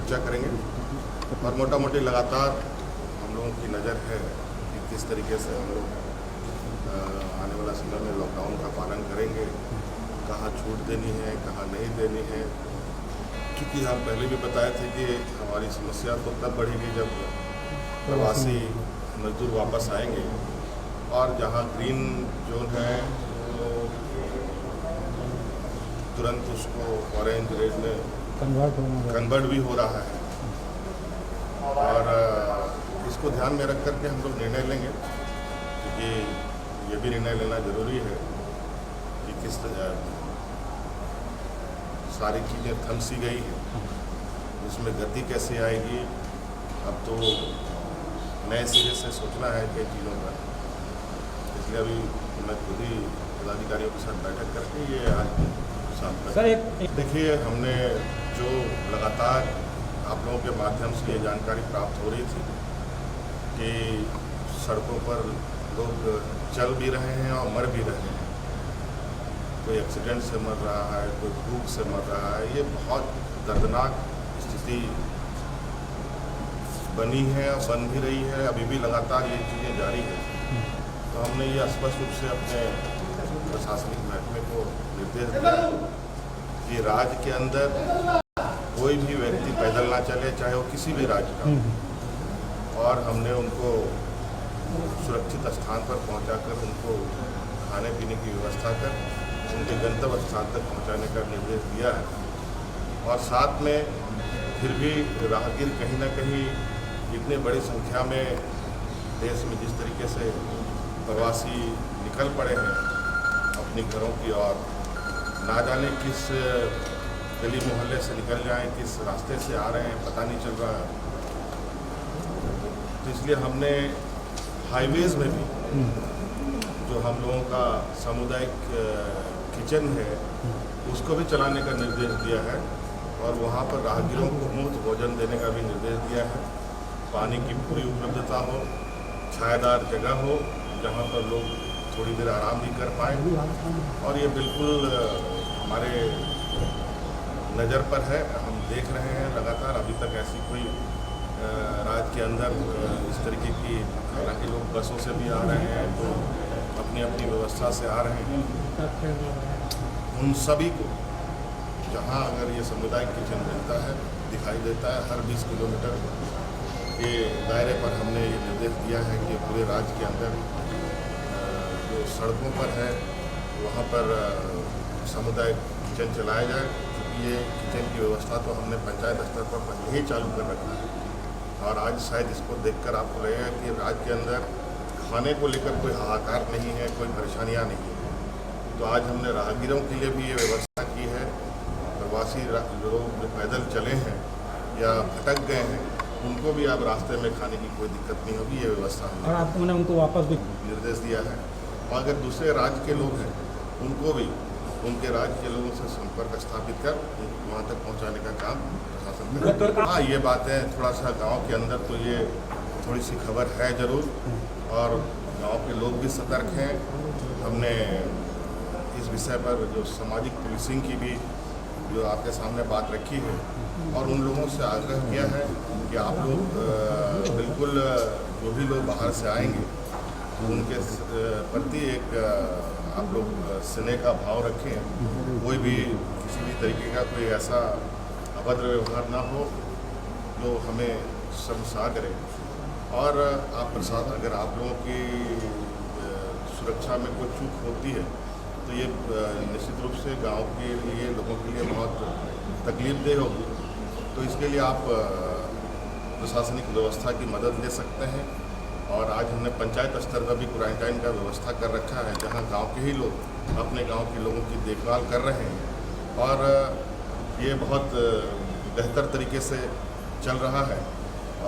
चर्चा करेंगे और मोटा मोटी लगातार हम लोगों की नज़र है कि किस तरीके से हम लोग आने वाला समय में लॉकडाउन का पालन करेंगे, कहाँ छूट देनी है, कहाँ नहीं देनी है। क्योंकि हम पहले भी बताए थे कि हमारी समस्या तो तब बढ़ेगी जब प्रवासी मजदूर वापस आएंगे और जहाँ ग्रीन जोन है वो तुरंत उसको ऑरेंज रेड में कन्वर्ट भी हो रहा है। और इसको ध्यान में रख करके हम लोग निर्णय लेंगे, क्योंकि ये भी निर्णय लेना जरूरी है कि किस सारी चीज़ें थम सी गई हैं, उसमें गति कैसे आएगी। अब तो नए सिरे से सोचना है कई चीज़ों का, इसलिए अभी मैं खुद ही पदाधिकारियों के साथ बैठक करके ये आज शाम तक सर देखिए, हमने जो लगातार आप लोगों के माध्यम से ये जानकारी प्राप्त हो रही थी कि सड़कों पर लोग चल भी रहे हैं और मर भी रहे हैं, कोई एक्सीडेंट से मर रहा है, कोई भूख से मर रहा है। ये बहुत दर्दनाक स्थिति बनी है और बन भी रही है, अभी भी लगातार ये चीज़ें जारी है। तो हमने ये स्पष्ट रूप से अपने प्रशासनिक महकमे को निर्देश दिया कि राज्य के अंदर कोई भी व्यक्ति पैदल ना चले, चाहे वो किसी भी राज्य का हो। और हमने उनको सुरक्षित स्थान पर पहुंचाकर उनको खाने पीने की व्यवस्था कर उनके गंतव्य स्थान तक पहुंचाने का निर्देश दिया है। और साथ में फिर भी राहगीर कहीं ना कहीं इतनी बड़ी संख्या में देश में जिस तरीके से प्रवासी निकल पड़े हैं अपने घरों की ओर, ना जाने किस गली मोहल्ले से निकल जाएं, किस रास्ते से आ रहे हैं पता नहीं चल रहा है। तो इसलिए हमने हाईवेज़ में भी जो हम लोगों का सामुदायिक किचन है उसको भी चलाने का निर्देश दिया है और वहाँ पर राहगीरों को मुफ्त भोजन देने का भी निर्देश दिया है। पानी की पूरी उपलब्धता हो, छायादार जगह हो जहाँ पर लोग थोड़ी देर आराम भी कर पाएँ। और ये बिल्कुल हमारे नज़र पर है, हम देख रहे हैं लगातार। अभी तक ऐसी कोई राज्य के अंदर इस तरीके की, हालांकि लोग बसों से भी आ रहे हैं तो अपनी अपनी व्यवस्था से आ रहे हैं, उन सभी को जहां अगर ये सामुदायिक किचन मिलता है, दिखाई देता है, हर 20 किलोमीटर के दायरे पर हमने ये निर्देश दिया है कि पूरे राज्य के अंदर जो सड़कों पर है वहाँ पर सामुदायिक किचन चलाया जाए। क्योंकि ये किचन की व्यवस्था तो हमने पंचायत स्तर पर पहले ही चालू कर रखा है और आज शायद इसको देखकर आपको लगेगा कि राज्य के अंदर खाने को लेकर कोई हाहाकार नहीं है, कोई परेशानियाँ नहीं है। तो आज हमने राहगीरों के लिए भी ये व्यवस्था की है। प्रवासी लोग जो पैदल चले हैं या भटक गए हैं उनको भी अब रास्ते में खाने की कोई दिक्कत नहीं होगी, ये व्यवस्था हमने, और आपने उनको वापस भी निर्देश दिया है। और अगर दूसरे राज्य के लोग हैं उनको भी उनके राज्य के लोगों से संपर्क स्थापित कर वहाँ तक पहुँचाने का काम प्रशासन करेगा। हाँ, ये बातें थोड़ा सा गाँव के अंदर तो ये थोड़ी सी खबर है ज़रूर, और गांव के लोग भी सतर्क हैं। हमने इस विषय पर जो सामाजिक पुलिसिंग की भी जो आपके सामने बात रखी है और उन लोगों से आग्रह किया है कि आप लोग बिल्कुल जो भी लोग बाहर से आएंगे उनके प्रति एक आप लोग स्नेह का भाव रखें। कोई भी किसी भी तरीके का कोई ऐसा अभद्र व्यवहार ना हो जो हमें शर्मसार करे। और आप प्रसाद, अगर आप लोगों की सुरक्षा में कोई चूक होती है तो ये निश्चित रूप से गांव के लिए, लोगों के लिए बहुत तकलीफदेह होगी। तो इसके लिए आप प्रशासनिक व्यवस्था की मदद ले सकते हैं। और आज हमने पंचायत स्तर पर भी क्वारंटाइन का व्यवस्था कर रखा है, जहां गांव के ही लोग अपने गांव के लोगों की देखभाल कर रहे हैं और ये बहुत बेहतर तरीके से चल रहा है।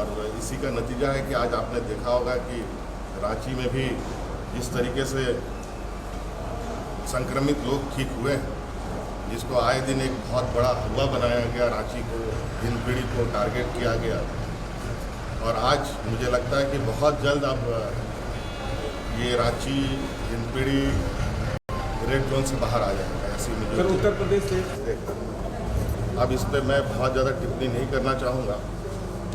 और इसी का नतीजा है कि आज आपने देखा होगा कि रांची में भी जिस तरीके से संक्रमित लोग ठीक हुए हैं, जिसको आए दिन एक बहुत बड़ा हुआ बनाया गया, रांची को, हिंदपीढ़ी को टारगेट किया गया। और आज मुझे लगता है कि बहुत जल्द अब ये रांची, हिंदपीढ़ी रेड जोन से बाहर आ जाएगा। ऐसी मुझे उत्तर प्रदेश से अब इस पर मैं बहुत ज़्यादा टिप्पणी नहीं करना चाहूँगा।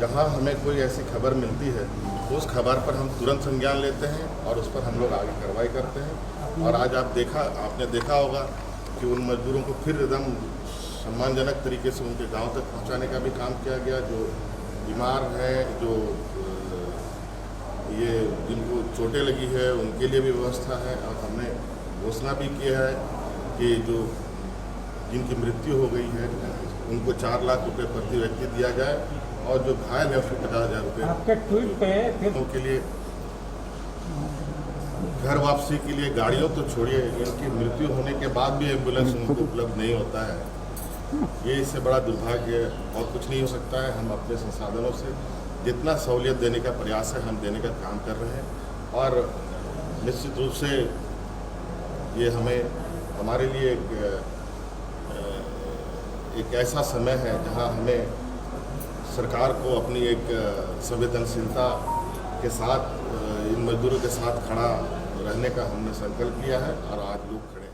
जहाँ हमें कोई ऐसी खबर मिलती है तो उस खबर पर हम तुरंत संज्ञान लेते हैं और उस पर हम लोग आगे कार्रवाई करते हैं। और आज आपने देखा होगा कि उन मजदूरों को फिर एकदम सम्मानजनक तरीके से उनके गांव तक पहुंचाने का भी काम किया गया। जो बीमार है, जो ये जिनको चोटें लगी है, उनके लिए भी व्यवस्था है। और हमने घोषणा भी किया है कि जो जिनकी मृत्यु हो गई है उनको 4 लाख रुपए प्रति व्यक्ति दिया जाए और जो घायल है उसको 50,000 रुपये आपके ट्वीट पे के लिए घर वापसी के लिए गाड़ियों तो छोड़िए, इनकी मृत्यु होने के बाद भी एम्बुलेंस उनको उपलब्ध नहीं होता है। ये इससे बड़ा दुर्भाग्य और कुछ नहीं हो सकता है। हम अपने संसाधनों से जितना सहूलियत देने का प्रयास है हम देने का काम कर रहे हैं। और निश्चित रूप से ये हमारे लिए एक ऐसा समय है जहां हमें सरकार को अपनी एक संवेदनशीलता के साथ इन मजदूरों के साथ खड़ा रहने का हमने संकल्प लिया है और आज लोग खड़े